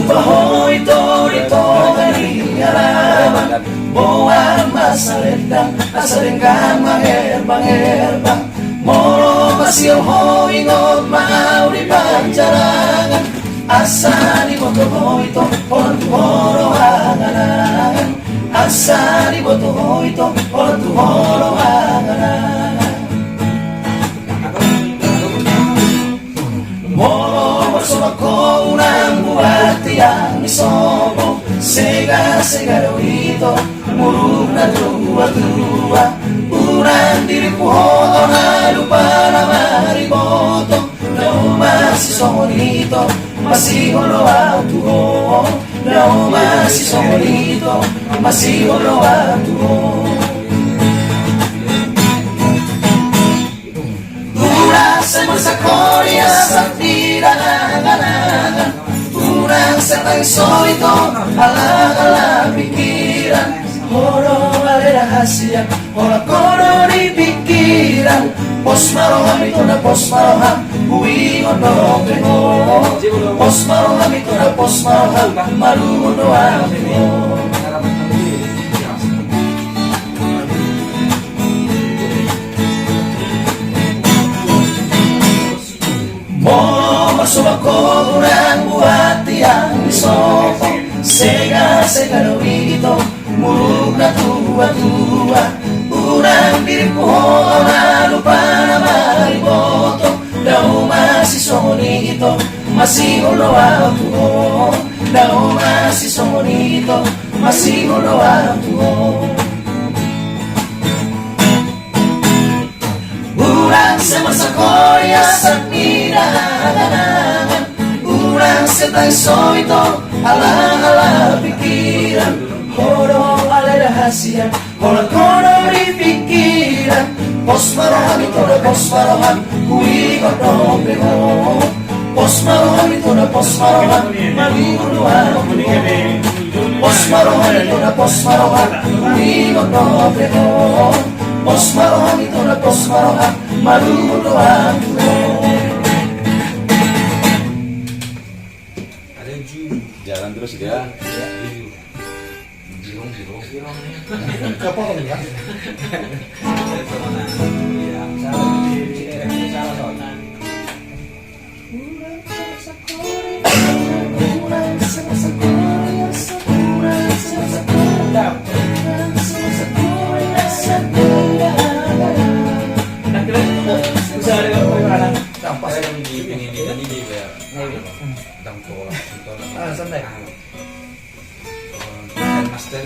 Bahoy torito ganingaraman Boa masalendang asalenggang mangherbang-herbang Moro masilho ingot mauri panjarangan Asani botoho ito pontuhoro hanganangan Asani botoho ito pontuhoro hanganangan Moro masumako unang buhat yang isobo Sega-sega daw ito Murug na tua-tua Unang diriku hoto na lupa na mariboto Nau masih songonito Masih holo autuho Nau masih songonito Masih holo autuho Sa Korea sa tiranan Unang setang solito Alang-alang pikiran Horo bale rahasia Hora kono di pikiran Pos maroham itu na pos maroham Hui ono pengo Pos maroham itu na pos maroham Maru ono pengo Masuk ako unang buhat yang isopo Sega-sega daw ito Murug na tua-tua Unang diriku ho na lupa na mariboto Daw masih songonito Masih holo autuho Daw masih songonito Masih holo autuho Urang semasa Korea sa tiranan Urang setang soito Alang-alang pikiran Horo ale rahasia Hora kono di pikiran Pos maroham itu na pos maroham Hui kono pengo Pos maroham itu na pos maroham Mali kono Pos maroham itu na pos maroham Hui kono pengo Pos maroham itu na pos maroham Malu kono Jalan terus dia. Jirong. Kapok enggak? Iya, salah soalnya. Santai. Master